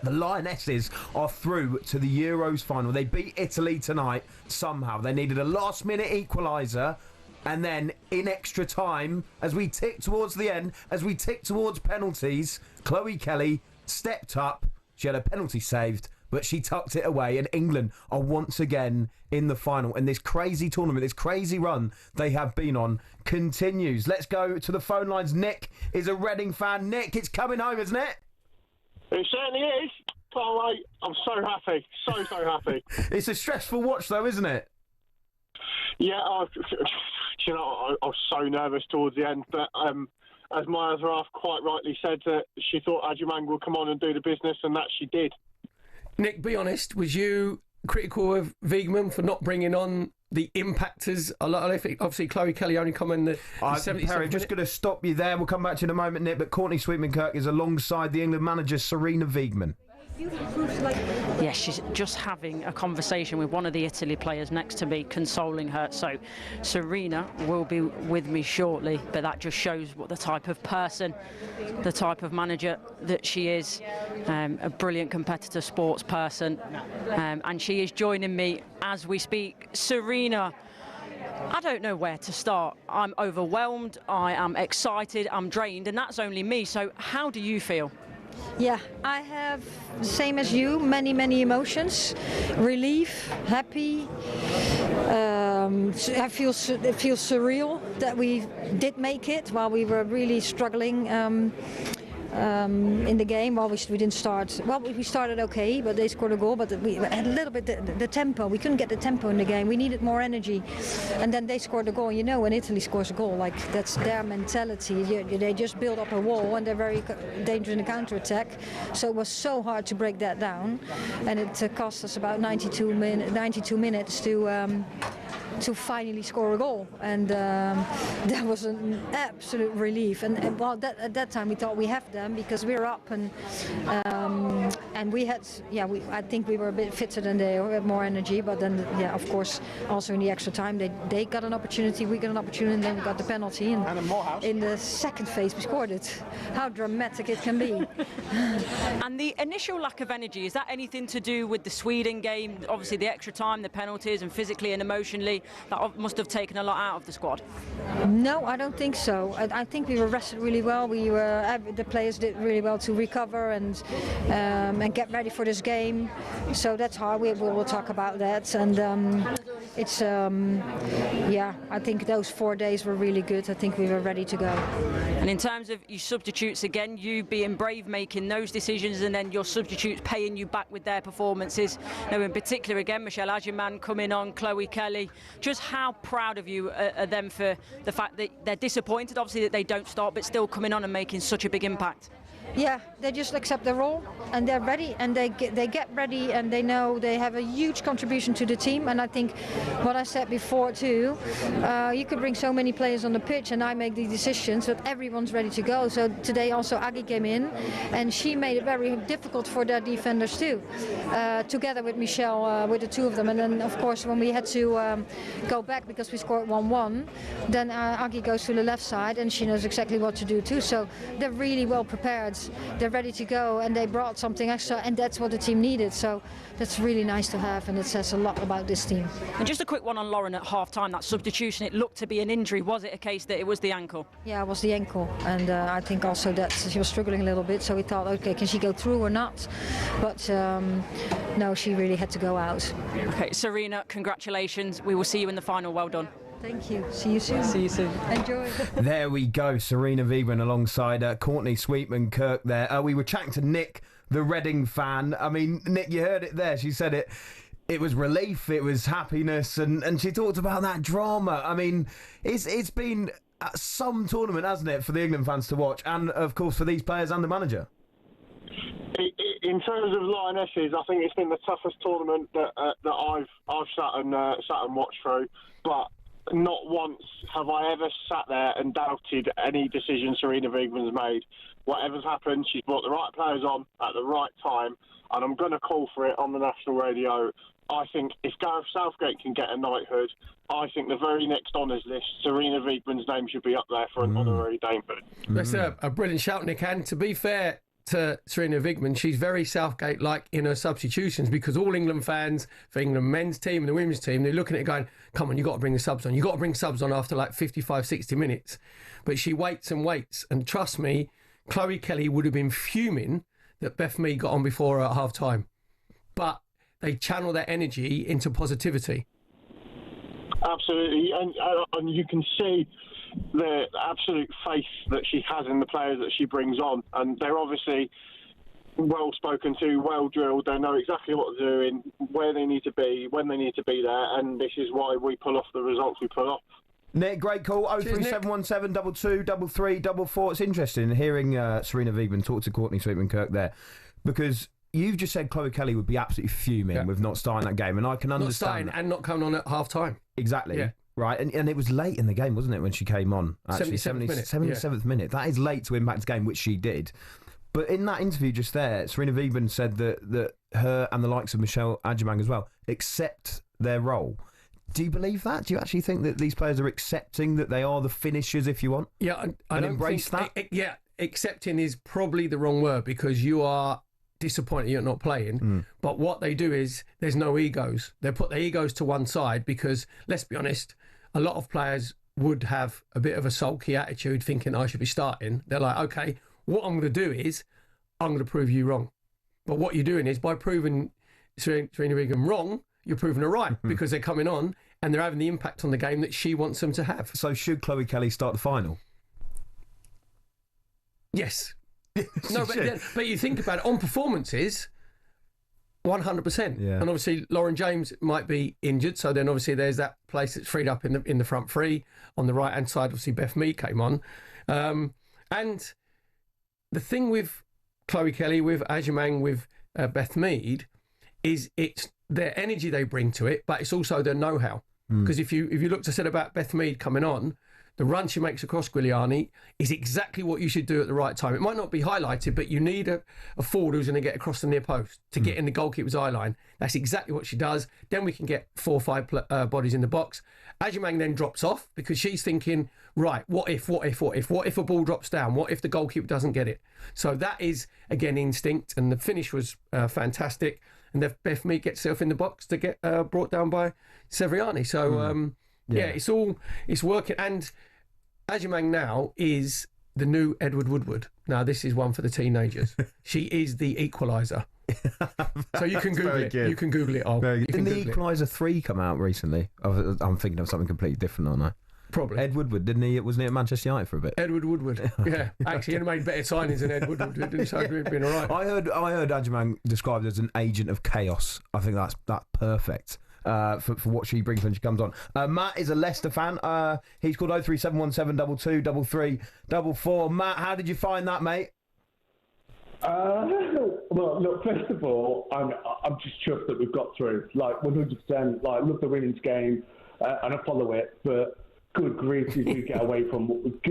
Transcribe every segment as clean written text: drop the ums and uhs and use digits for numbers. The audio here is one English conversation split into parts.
The Lionesses are through to the Euros final. They beat Italy tonight somehow. They needed a last-minute equaliser. And then, in extra time, as we tick towards the end, as we tick towards penalties, Chloe Kelly stepped up. She had a penalty saved, but she tucked it away. And England are once again in the final. And this crazy tournament, this crazy run they have been on, continues. Let's go to the phone lines. Nick is a Reading fan. Nick, it's coming home, isn't it? It certainly is. Can't wait. I'm so happy. So happy. It's a stressful watch, though, isn't it? Yeah, I was so nervous towards the end, but as my other half quite rightly said, that she thought Ajimang would come on and do the business, and that she did. Nick, be honest, was you critical of Wiegman for not bringing on the impactors? Obviously, Chloe Kelly only come in the 77th Perry, just going to stop you there. We'll come back to you in a moment, Nick, but Courtney Sweetman-Kirk is alongside the England manager, Sarina Wiegman. Yes, she's just having a conversation with one of the Italy players next to me, consoling her. So Sarina will be with me shortly, but that just shows what the type of person, the type of manager that she is. A brilliant competitor sports person, and she is joining me as we speak. Sarina, I don't know where to start. I'm overwhelmed, I am excited, I'm drained, and that's only me. So how do you feel? Yeah, I have the same as you, many emotions. Relief, happy. It feels surreal that we did make it while we were really struggling in the game. Well, we didn't start. Well, we started okay, but they scored a goal. But we had a little bit the tempo. We couldn't get the tempo in the game. We needed more energy, and then they scored a goal. You know, when Italy scores a goal, like that's their mentality. They just build up a wall, and they're very dangerous in the counter-attack. So it was so hard to break that down, and it cost us about 92 minutes to finally score a goal, and that was an absolute relief. And well, at that time we thought we have them because we were up, and we had, I think we were a bit fitter than they, we had more energy. But then, of course, also in the extra time they got an opportunity, we got an opportunity, and then we got the penalty. And in the second phase we scored it. How dramatic it can be. And the initial lack of energy, is that anything to do with the Sweden game? Obviously the extra time, the penalties, and physically and emotionally, that must have taken a lot out of the squad. No, I don't think so. I think we were rested really well. The players did really well to recover and get ready for this game. So that's how we will talk about that. And it's I think those 4 days were really good. I think we were ready to go. And in terms of your substitutes, again, you being brave, making those decisions, and then your substitutes paying you back with their performances. Now, in particular, again, Michelle Ajimang coming on, Chloe Kelly. Just how proud of you are them for the fact that they're disappointed, obviously, that they don't start, but still coming on and making such a big impact? Yeah, they just accept their role, and they're ready, and they get ready, and they know they have a huge contribution to the team. And I think what I said before too, you could bring so many players on the pitch, and I make the decisions, but everyone's ready to go. So today also Agi came in, and she made it very difficult for their defenders too, together with Michelle, with the two of them. And then of course when we had to go back because we scored 1-1, then Agi goes to the left side, and she knows exactly what to do too. So they're really well prepared. They're ready to go, and they brought something extra, and that's what the team needed. So that's really nice to have, and it says a lot about this team. And just a quick one on Lauren at half-time, that substitution, it looked to be an injury. Was it a case that it was the ankle? Yeah, it was the ankle, and I think also that she was struggling a little bit, so we thought, okay, can she go through or not? But no, she really had to go out. Okay, Sarina, congratulations. We will see you in the final. Well done. Thank you. See you soon. See you soon. Enjoy. There we go. Sarina Wiegman alongside Courtney Sweetman-Kirk there. We were chatting to Nick, the Reading fan. I mean, Nick, you heard it there. She said it. It was relief. It was happiness. And she talked about that drama. I mean, it's been some tournament, hasn't it, for the England fans to watch. And, of course, for these players and the manager. In terms of Lionesses, I think it's been the toughest tournament that I've sat and watched through. But not once have I ever sat there and doubted any decision Sarina Wiegman's made. Whatever's happened, she's brought the right players on at the right time, and I'm going to call for it on the national radio. I think if Gareth Southgate can get a knighthood, I think the very next honours list, Sarina Wiegman's name should be up there for an honorary damehood. That's a brilliant shout, Nick. And to be fair to Sarina Wiegman, she's very Southgate-like in her substitutions, because all England fans, for England men's team and the women's team, they're looking at it going, come on, you've got to bring the subs on. You've got to bring subs on after like 55, 60 minutes. But she waits and waits. And trust me, Chloe Kelly would have been fuming that Beth Mead got on before her at half-time. But they channel their energy into positivity. Absolutely. And you can see the absolute faith that she has in the players that she brings on, and they're obviously well spoken to, well drilled. They know exactly what they're doing, where they need to be, when they need to be there, and this is why we pull off the results we pull off. Nick, great call. 03717 22 33 44. It's interesting hearing Sarina Wiegman talk to Courtney Sweetman-Kirk there, because you've just said Chloe Kelly would be absolutely fuming with not starting that game, and I can understand. Not starting and not coming on at half time. Exactly. Yeah. Right, and it was late in the game, wasn't it, when she came on? Actually, 77th minute. That is late to impact the game, which she did. But in that interview just there, Sarina Wiegman said that her and the likes of Michelle Adjemang as well accept their role. Do you believe that? Do you actually think that these players are accepting that they are the finishers, if you want? Yeah, I don't embrace think, that? Accepting is probably the wrong word, because you are disappointed you're not playing. But what they do is there's no egos. They put their egos to one side, because, let's be honest, a lot of players would have a bit of a sulky attitude thinking I should be starting. They're like, okay, what I'm going to do is I'm going to prove you wrong. But what you're doing is by proving Sarina Wiegman wrong, you're proving her right, because they're coming on and they're having the impact on the game that she wants them to have. So should Chloe Kelly start the final? Yes. No, but you think about it, on performances, 100%. Yeah. And obviously Lauren James might be injured, so then obviously there's that place that's freed up in the front three. On the right hand side, obviously Beth Mead came on, and the thing with Chloe Kelly, with Adjemang, with Beth Mead, is it's their energy they bring to it, but it's also their know-how. Because if you looked, I said about Beth Mead coming on, the run she makes across Giuliani is exactly what you should do at the right time. It might not be highlighted, but you need a forward who's going to get across the near post to get in the goalkeeper's eye line. That's exactly what she does. Then we can get 4 or 5 bodies in the box. Adjemang then drops off, because she's thinking, right, what if a ball drops down? What if the goalkeeper doesn't get it? So that is, again, instinct. And the finish was fantastic. And Beth Mead gets herself in the box to get brought down by Severiani. So, it's working. And Adjemang now is the new Edward Woodward. Now, this is one for the teenagers. She is the equaliser. So you can Google it. You can Google it. Didn't the Equaliser 3 come out recently? I'm thinking of something completely different, aren't I? Probably. Ed Woodward, didn't he? Wasn't he at Manchester United for a bit? Edward Woodward. Yeah. Actually, he made better signings than Ed Woodward did, didn't he? So he'd been all right. I heard Adjemang described as an agent of chaos. I think that's perfect. For what she brings when she comes on. Matt is a Leicester fan. He's called 03717 22 33 44. Matt, how did you find that, mate? Well, look, first of all, I'm just chuffed that we've got through. Like, 100%. Like, love the women's game, and I follow it, but good grief, did we get away from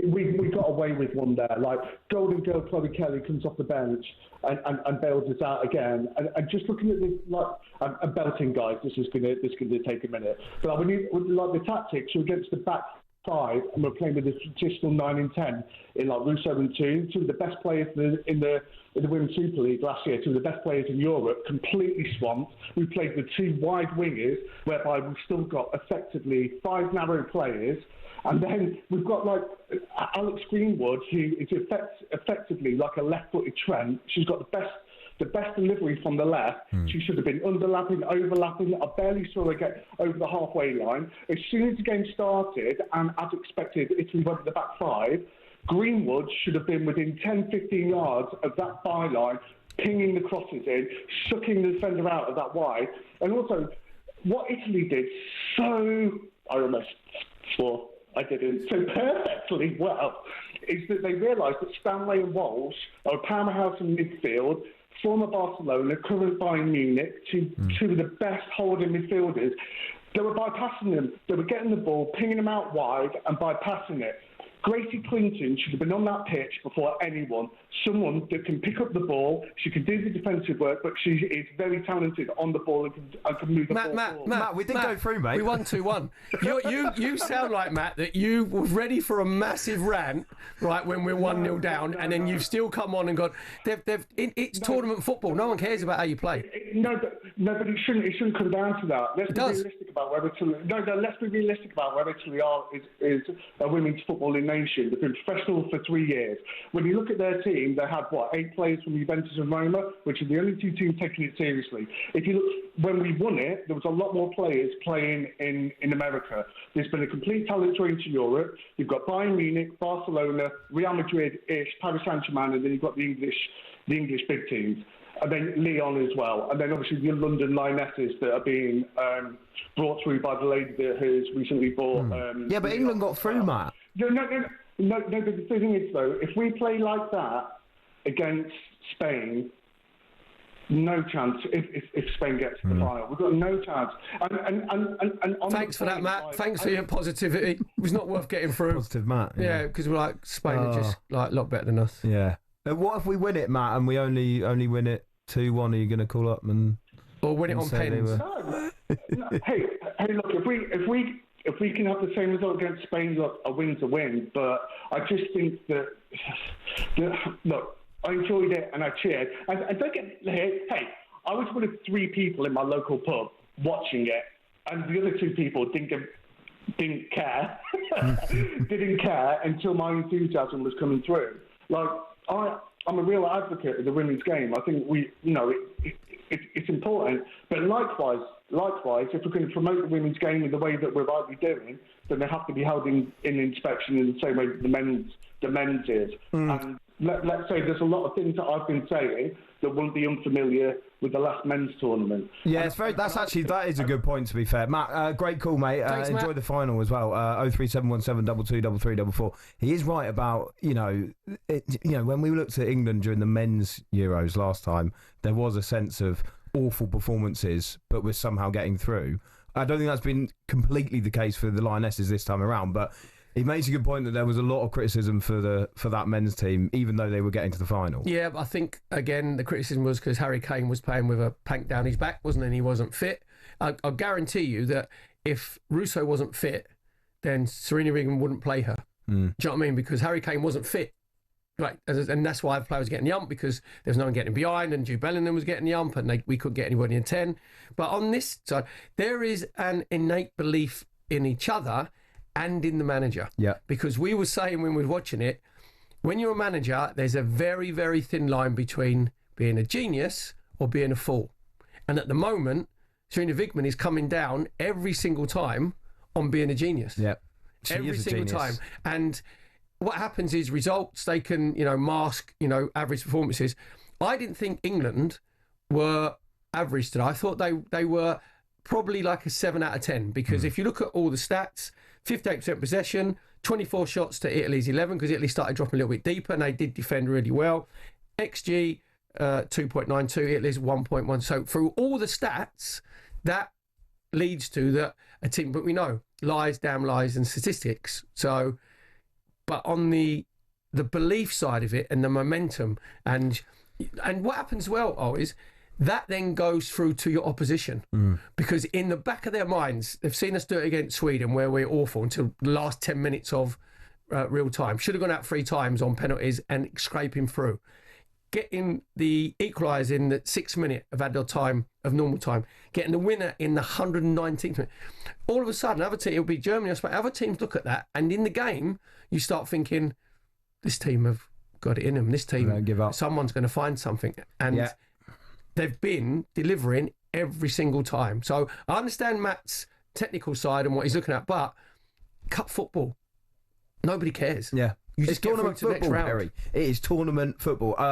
we got away with one there. Like, golden girl Chloe Kelly comes off the bench and bails us out again. And just looking at this, like, I'm belting, guys. This is gonna take a minute. But like, when you like the tactics, you're against the back 5, and we're playing with the traditional 9 and 10 in like Russo and Toon, two of the best players in the Women's Super League last year, two of the best players in Europe, completely swamped. We played with 2 wide wingers, whereby we've still got effectively 5 narrow players. And then we've got like Alex Greenwood, who is effectively like a left-footed Trent. She's got the best delivery from the left. She should have been overlapping. I barely saw her get over the halfway line. As soon as the game started, and as expected, Italy went to the back 5, Greenwood should have been within 10-15 yards of that byline, pinging the crosses in, sucking the defender out of that wide. And also, what Italy did so perfectly well is that they realised that Stanley and Walsh are a powerhouse in midfield, former Barcelona, current Bayern Munich, two of the best holding midfielders. They were bypassing them. They were getting the ball, pinging them out wide and bypassing it. Gracie Clinton should have been on that pitch before anyone. Someone that can pick up the ball, she can do the defensive work, but she is very talented on the ball and can move the ball forward. Matt, we did go through, mate. We won 2-1. You sound like, Matt, that you were ready for a massive rant, right, when we're 1-0 down, and then you've still come on and gone, it's tournament football. No one cares about how you play. No, but it shouldn't come down to that. Let's be realistic about where Italy. Let's be realistic about where Italy is a women's footballing nation. They've been professional for 3 years. When you look at their team, they had 8 players from Juventus and Roma, which are the only 2 teams taking it seriously. If you look, when we won it, there was a lot more players playing in America. There's been a complete talent drain to Europe. You've got Bayern Munich, Barcelona, Real Madrid-ish, Paris Saint-Germain, and then you've got the English big teams. And then Lyon as well. And then obviously the London Lionesses that are being brought through by the lady that has recently bought... yeah, but England got through, Matt. No, but the thing is, though, if we play like that against Spain, no chance if Spain gets to the final. We've got no chance. And thanks for that, Matt. Thanks for your positivity. It was not worth getting through. Positive, Matt. Yeah, because we're like, Spain are just like a lot better than us. Yeah. What if we win it, Matt, and we only win it 2-1? Are you going to call up and... Or win it on pens? No. Hey, look, if we can have the same result against Spain, look, a win's a win. But I just think that look, I enjoyed it and I cheered. And don't get hey, I was one of 3 people in my local pub watching it, and the other 2 people didn't care, didn't care until my enthusiasm was coming through. Like I'm a real advocate of the women's game. I think it's important. But likewise, if we're going to promote the women's game in the way that we're rightly doing, then they have to be held in inspection in the same way that the men's is. And let's say there's a lot of things that I've been saying that won't be unfamiliar with the last men's tournament. Yeah, that is a good point, to be fair. Matt, great call, mate. Thanks, enjoy Matt. The final as well. 03717 223344. He is right about, when we looked at England during the men's Euros last time, there was a sense of awful performances, but we're somehow getting through. I don't think that's been completely the case for the Lionesses this time around, but he makes a good point that there was a lot of criticism for that men's team, even though they were getting to the final. Yeah, but I think, again, the criticism was because Harry Kane was playing with a plank down his back, wasn't he? And he wasn't fit. I'll guarantee you that if Russo wasn't fit, then Sarina Wiegman wouldn't play her. Do you know what I mean? Because Harry Kane wasn't fit. Right, and that's why the players were getting the ump, because there was no one getting behind, and Jude Bellingham was getting the ump, and we couldn't get anybody in 10. But on this side, there is an innate belief in each other and in the manager. Yeah. Because we were saying when we were watching it, when you're a manager, there's a very, very thin line between being a genius or being a fool. And at the moment, Sarina Wiegman is coming down every single time on being a genius. Yeah. Every single time. And what happens is results, they can, mask, average performances. I didn't think England were average today. I thought they were probably like a 7 out of 10, because if you look at all the stats, 58% possession, 24 shots to Italy's 11, because Italy started dropping a little bit deeper and they did defend really well. XG, 2.92, Italy's 1.1. So through all the stats, that leads to that a team, but we know lies, damn lies and statistics. So, but on the belief side of it and the momentum and what happens is that then goes through to your opposition, because in the back of their minds, they've seen us do it against Sweden where we're awful until the last 10 minutes of real time. Should have gone out 3 times on penalties and scraping through. Getting the equaliser in the 6th minute of added time, of normal time. Getting the winner in the 119th minute. All of a sudden, other team, it'll be Germany or Spain, other teams look at that, and in the game, you start thinking, this team have got it in them. This team, don't give up. Someone's going to find something. And they've been delivering every single time. So I understand Matt's technical side and what he's looking at, but cup football, nobody cares. Yeah. You just it's tournament get through to the next football, round. Perry. It is tournament football.